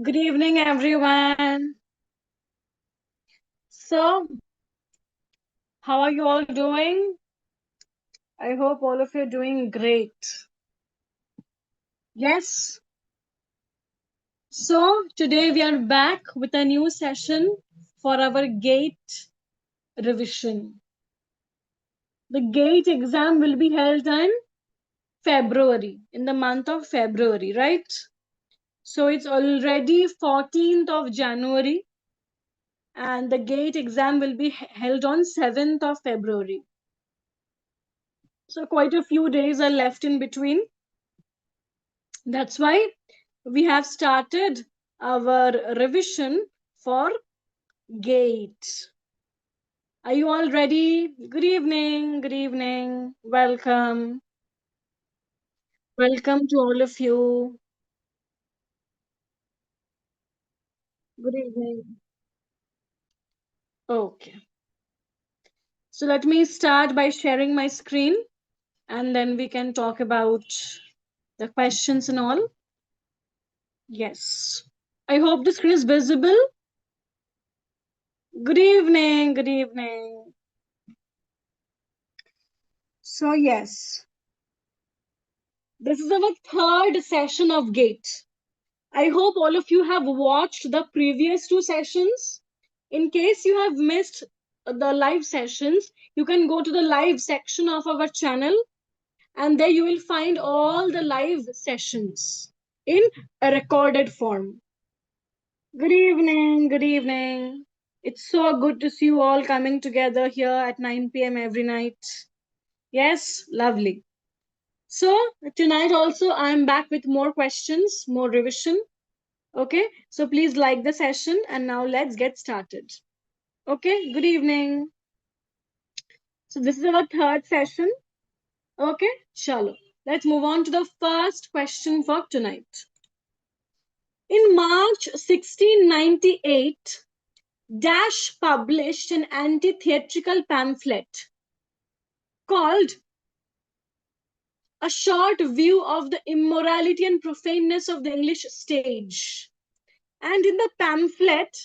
Good evening, everyone. So, how are you all doing? I hope all of you are doing great. Yes. So, today we are back with a new session for our GATE revision. The GATE exam will be held in February, in the month of February, right? So, it's already 14th of January, and the GATE exam will be held on 7th of February. So quite a few days are left in between. That's why we have started our revision for GATE. Are you all ready? Good evening. Good evening. Welcome. Welcome to all of you. Good evening. Okay. So let me start by sharing my screen and then we can talk about the questions and all. Yes. I hope the screen is visible. Good evening. Good evening. So, yes, this is our third session of GATE. I hope all of you have watched the previous two sessions. In case you have missed the live sessions, you can go to the live section of our channel and there you will find all the live sessions in a recorded form. Good evening. Good evening. It's so good to see you all coming together here at 9 p.m. every night. Yes, lovely. So tonight also I'm back with more questions, more revision. Okay, so please like the session and now let's get started. Okay, good evening. So this is our third session. Okay, chalo. Let's move on to the first question for tonight. In March 1698, Dash published an anti-theatrical pamphlet called A Short View of the Immorality and Profaneness of the English Stage. And in the pamphlet,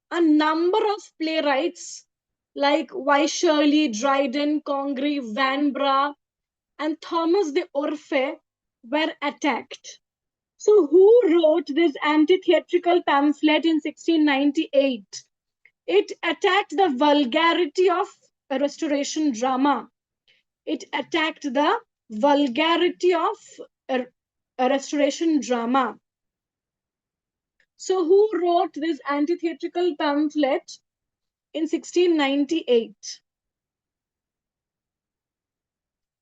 a number of playwrights like Shirley, Dryden, Congreve, Vanbrugh, and Thomas de Orfe were attacked. So, who wrote this anti-theatrical pamphlet in 1698? It attacked the vulgarity of Restoration drama. It attacked the vulgarity of Restoration drama. So, who wrote this anti-theatrical pamphlet in 1698?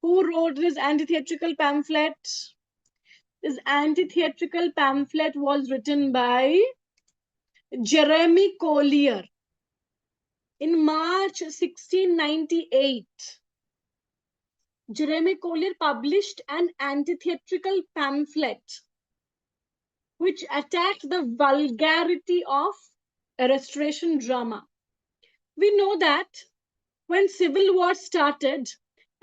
Who wrote this anti-theatrical pamphlet? This anti-theatrical pamphlet was written by Jeremy Collier in March 1698. Jeremy Collier published an anti-theatrical pamphlet which attacked the vulgarity of Restoration drama. We know that when Civil War started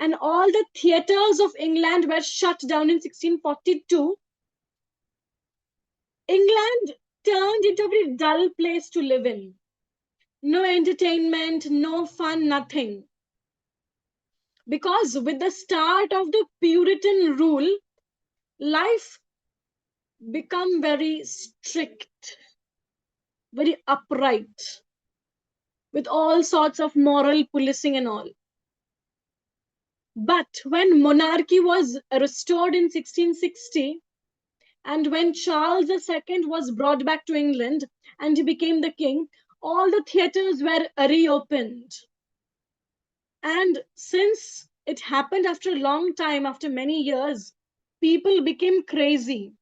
and all the theatres of England were shut down in 1642, England turned into a very dull place to live in. No entertainment, no fun, nothing. Because with the start of the Puritan rule, life became very strict, very upright, with all sorts of moral policing and all. But when monarchy was restored in 1660, and when Charles II was brought back to England and he became the king, all the theatres were reopened. And since it happened after a long time, after many years, people became crazy.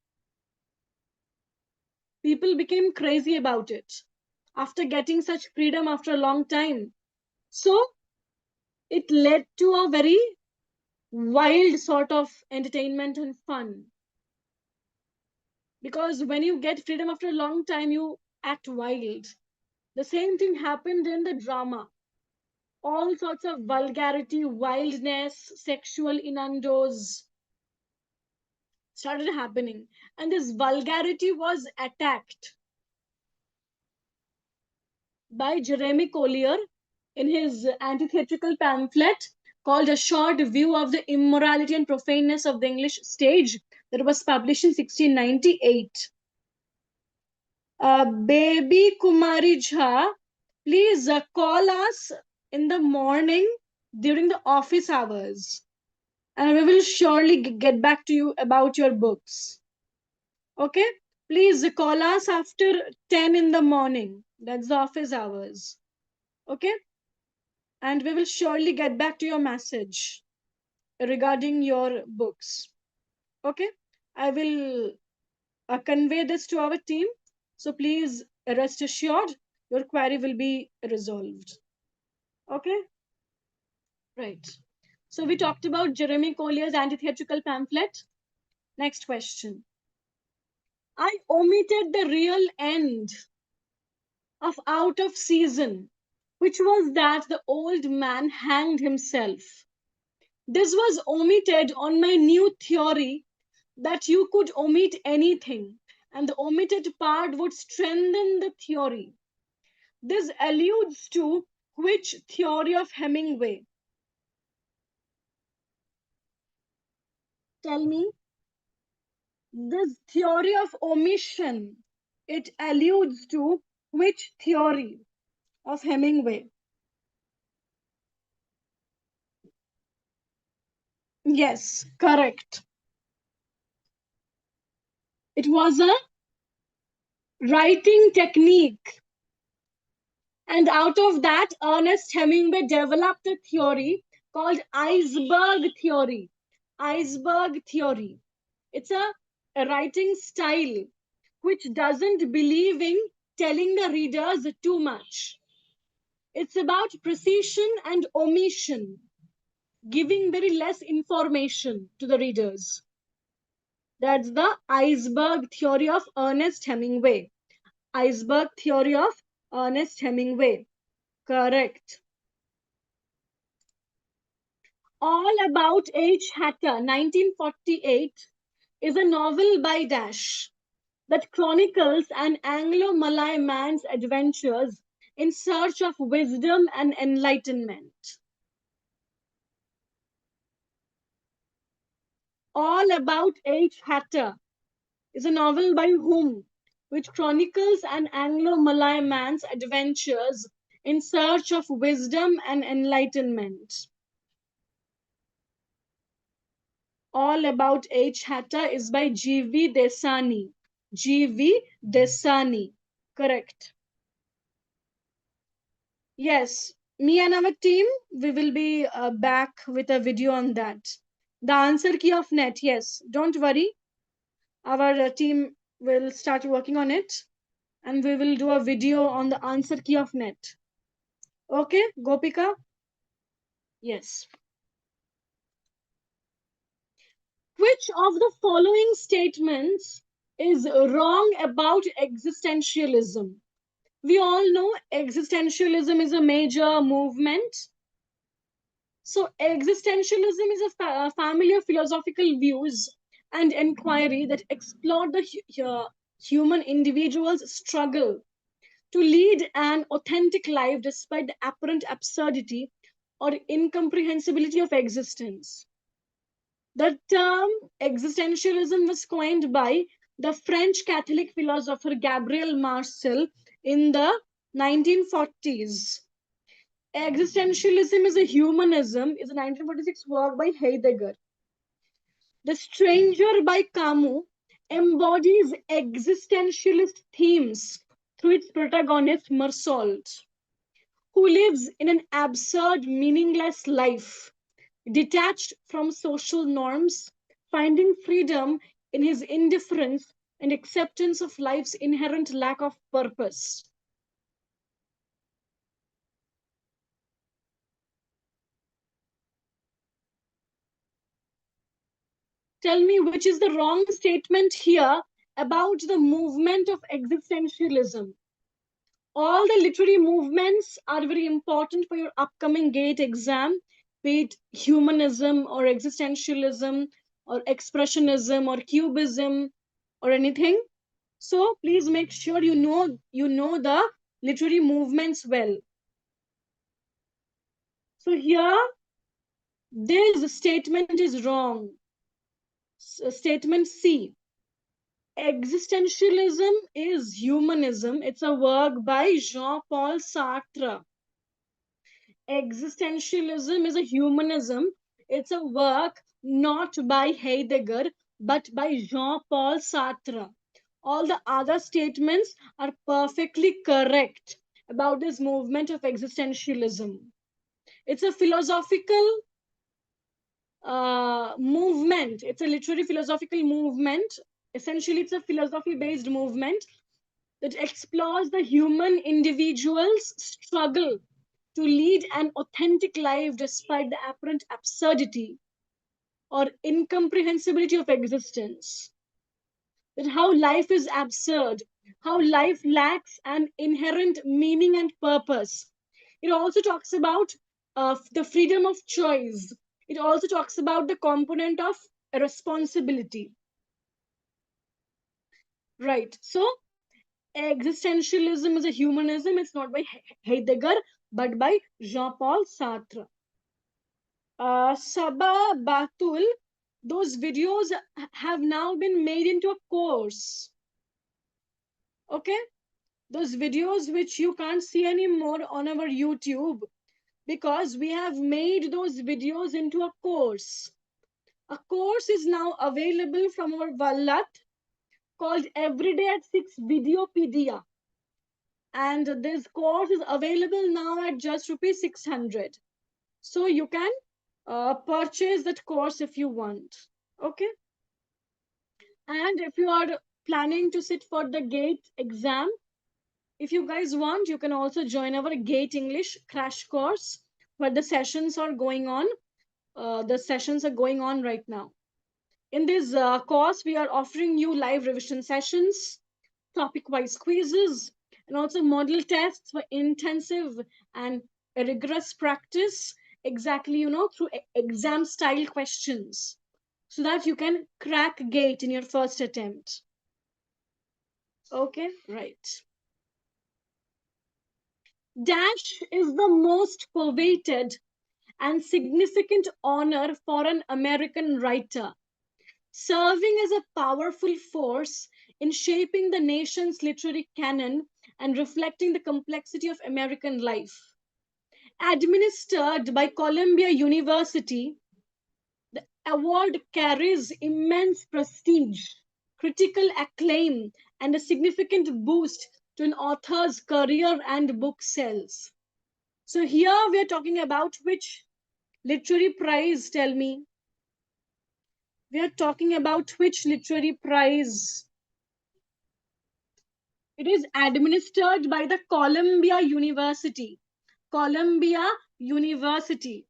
People became crazy about it after getting such freedom after a long time. So it led to a very wild sort of entertainment and fun. Because when you get freedom after a long time, you act wild. The same thing happened in the drama. All sorts of vulgarity, wildness, sexual innuendos started happening. And this vulgarity was attacked. by Jeremy Collier in his anti-theatrical pamphlet called A Short View of the Immorality and Profaneness of the English Stage, that was published in 1698. Baby Kumari Jha, please call us in the morning during the office hours, and we will surely get back to you about your books. Okay? Please call us after 10 in the morning. That's the office hours. Okay? And we will surely get back to your message regarding your books. Okay? I will convey this to our team. So please rest assured your query will be resolved. Okay? Right. So we talked about Jeremy Collier's anti-theatrical pamphlet. Next question. I omitted the real end of Out of Season, which was that the old man hanged himself. This was omitted on my new theory that you could omit anything, and the omitted part would strengthen the theory. This alludes to which theory of Hemingway? Tell me. This theory of omission, it alludes to which theory of Hemingway? Yes, correct. It was a writing technique. And out of that, Ernest Hemingway developed a theory called iceberg theory. Iceberg theory. It's a writing style which doesn't believe in telling the readers too much. It's about precision and omission, giving very less information to the readers. That's the iceberg theory of Ernest Hemingway. Iceberg theory of Ernest Hemingway. Correct. All About H. Hatterr, 1948, is a novel by Dash that chronicles an Anglo-Malay man's adventures in search of wisdom and enlightenment. All About H. Hatterr is a novel by whom, which chronicles an Anglo-Malay man's adventures in search of wisdom and enlightenment. All About H. Hatterr is by G.V. Desani. G.V. Desani. Correct. Yes, me and our team, we will be back with a video on that. The answer key of net, yes. Don't worry. Our team will start working on it, and we will do a video on the answer key of net. Okay, Gopika? Yes. Which of the following statements is wrong about existentialism? We all know existentialism is a major movement. So existentialism is a family of philosophical views and inquiry that explore the human individual's struggle to lead an authentic life despite the apparent absurdity or incomprehensibility of existence. The term existentialism was coined by the French Catholic philosopher Gabriel Marcel in the 1940s. Existentialism is a Humanism is a 1946 work by Heidegger. The Stranger by Camus embodies existentialist themes through its protagonist Marsault, who lives in an absurd, meaningless life, detached from social norms, finding freedom in his indifference and acceptance of life's inherent lack of purpose. Tell me which is the wrong statement here about the movement of existentialism. All the literary movements are very important for your upcoming GATE exam, be it humanism or existentialism or expressionism or cubism or anything. So please make sure you know the literary movements well. So here, this statement is wrong. Statement C. Existentialism is humanism. It's a work by Jean-Paul Sartre. Existentialism is a humanism. It's a work not by Heidegger, but by Jean-Paul Sartre. All the other statements are perfectly correct about this movement of existentialism. It's a philosophical movement. It's a literary philosophical movement. Essentially, it's a philosophy-based movement that explores the human individual's struggle to lead an authentic life despite the apparent absurdity or incomprehensibility of existence. That how life is absurd, how life lacks an inherent meaning and purpose. It also talks about the freedom of choice. It also talks about the component of responsibility. Right. So, existentialism is a humanism. It's not by Heidegger, but by Jean-Paul Sartre. Saba Batul, those videos have now been made into a course. Okay? Those videos which you can't see anymore on our YouTube because we have made those videos into a course. A course is now available from our Vallath called Everyday at 6 Videopedia. And this course is available now at just rupees 600. So you can purchase that course if you want. Okay. And if you are planning to sit for the GATE exam, if you guys want, you can also join our GATE English crash course where the sessions are going on. The sessions are going on right now. In this course, we are offering you live revision sessions, topic-wise quizzes, and also model tests for intensive and rigorous practice, exactly, through exam-style questions, so that you can crack GATE in your first attempt. Okay, right. Dash is the most coveted and significant honor for an American writer, serving as a powerful force in shaping the nation's literary canon and reflecting the complexity of American life. Administered by Columbia University, the award carries immense prestige, critical acclaim, and a significant boost to an author's career and book sales. So here we are talking about which literary prize, tell me. We are talking about which literary prize? It is administered by the Columbia University. Columbia University.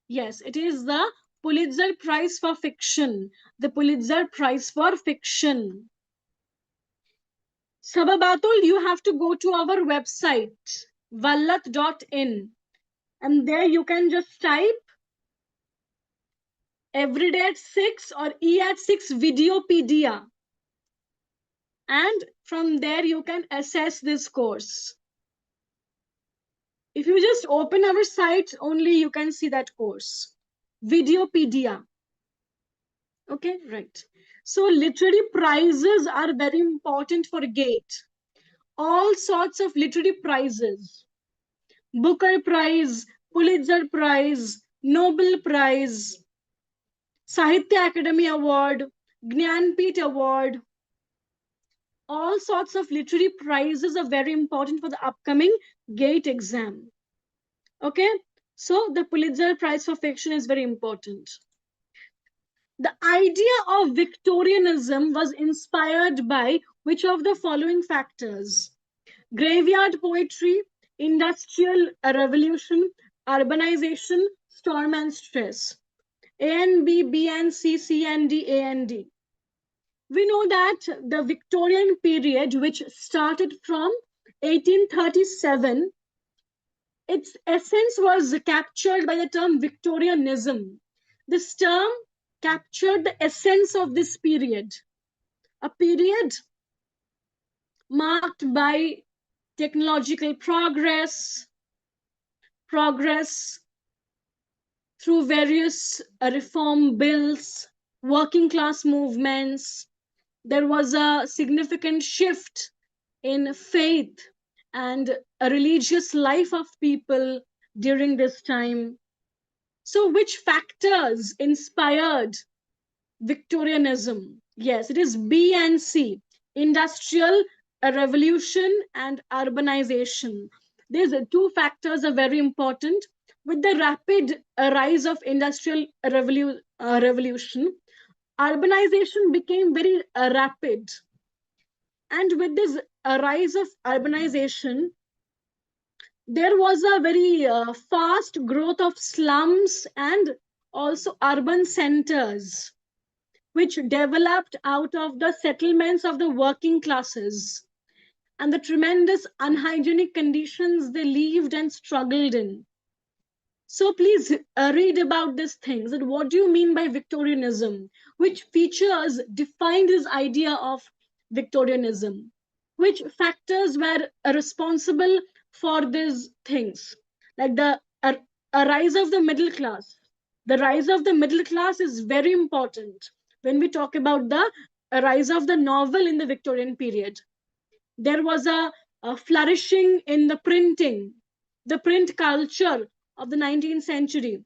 Yes, it is the Pulitzer Prize for Fiction. The Pulitzer Prize for Fiction. Sababatul, you have to go to our website, vallath.in. And there you can just type Everyday at 6 or E at 6 Videopedia. And from there you can assess this course. If you just open our site, only you can see that course. Videopedia. Okay, right. So literary prizes are very important for GATE. All sorts of literary prizes. Booker Prize, Pulitzer Prize, Nobel Prize, Sahitya Academy Award, Gnanpith Award. All sorts of literary prizes are very important for the upcoming GATE exam. Okay, so the Pulitzer Prize for Fiction is very important. The idea of Victorianism was inspired by which of the following factors? Graveyard poetry, industrial revolution, urbanization, storm and stress. A and B, B and C, C and D, A and D. We know that the Victorian period, which started from 1837, its essence was captured by the term Victorianism. This term captured the essence of this period, a period marked by technological progress through various reform bills, working class movements. There was a significant shift in faith and a religious life of people during this time. So, which factors inspired Victorianism? Yes, it is B and C: industrial revolution and urbanization. These two factors are very important. With the rapid rise of industrial revolution, urbanization became very rapid. And with this rise of urbanization, there was a very fast growth of slums and also urban centers, which developed out of the settlements of the working classes and the tremendous unhygienic conditions they lived and struggled in. So please read about these things. And what do you mean by Victorianism? Which features define this idea of Victorianism? Which factors were responsible for these things? Like a rise of the middle class. The rise of the middle class is very important when we talk about the rise of the novel in the Victorian period. There was a flourishing in the print culture of the 19th century.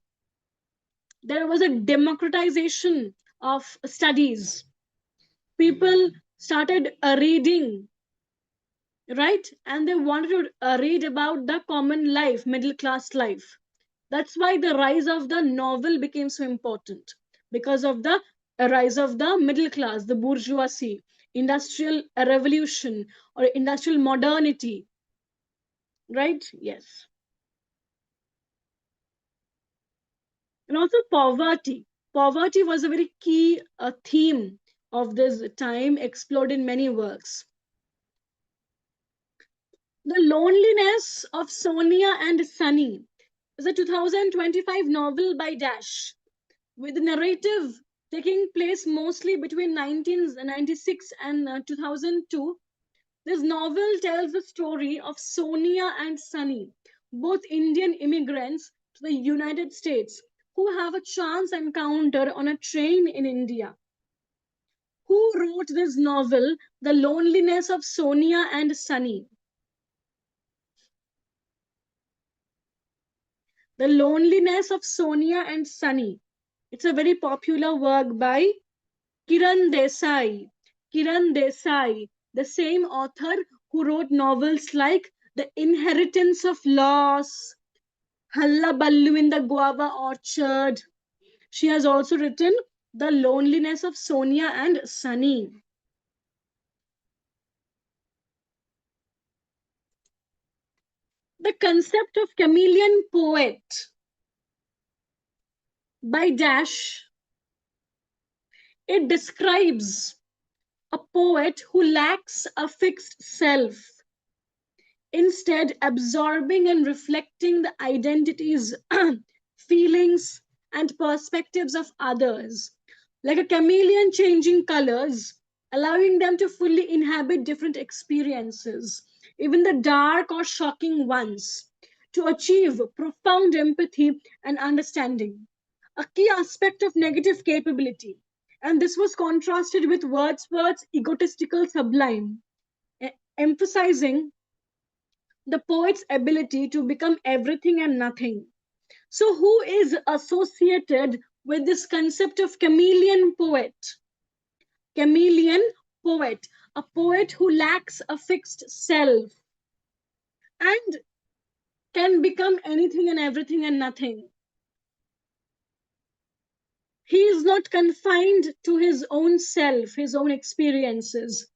There was a democratization of studies. People started reading, right? And they wanted to read about the common life, middle class life. That's why the rise of the novel became so important, because of the rise of the middle class, the bourgeoisie, industrial revolution, or industrial modernity, right? Yes. And also poverty. Poverty was a very key theme of this time, explored in many works. The Loneliness of Sonia and Sunny is a 2025 novel by Dash, with the narrative taking place mostly between 1996 and 2002. This novel tells the story of Sonia and Sunny, both Indian immigrants to the United States, who have a chance encounter on a train in India. Who wrote this novel, The Loneliness of Sonia and Sunny? The Loneliness of Sonia and Sunny. It's a very popular work by Kiran Desai. Kiran Desai, the same author who wrote novels like The Inheritance of Loss, Halla Ballu in the Guava Orchard. She has also written The Loneliness of Sonia and Sunny. The concept of chameleon poet by Dash, it describes a poet who lacks a fixed self, instead absorbing and reflecting the identities, feelings, and perspectives of others, like a chameleon changing colors, allowing them to fully inhabit different experiences, even the dark or shocking ones, to achieve profound empathy and understanding. A key aspect of negative capability. And this was contrasted with Wordsworth's egotistical sublime, emphasizing the poet's ability to become everything and nothing. So, who is associated with this concept of chameleon poet? Chameleon poet, a poet who lacks a fixed self and can become anything and everything and nothing. He is not confined to his own self, his own experiences.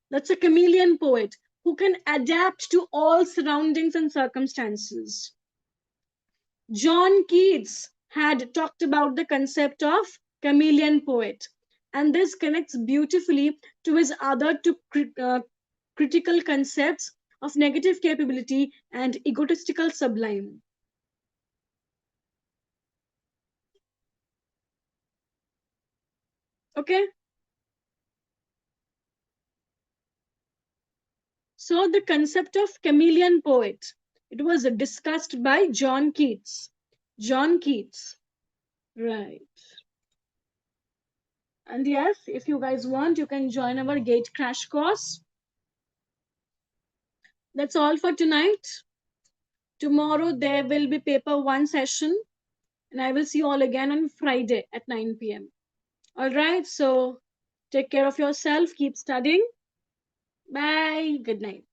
That's a chameleon poet who can adapt to all surroundings and circumstances. John Keats had talked about the concept of chameleon poet, and this connects beautifully to his other two critical concepts of negative capability and egotistical sublime. Okay, So the concept of chameleon poet, it was discussed by John Keats. John Keats. Right. And yes, if you guys want, you can join our gate crash course. That's all for tonight. Tomorrow there will be paper one session, and I will see you all again on Friday at 9 p.m. All right, so take care of yourself, keep studying. Bye, good night.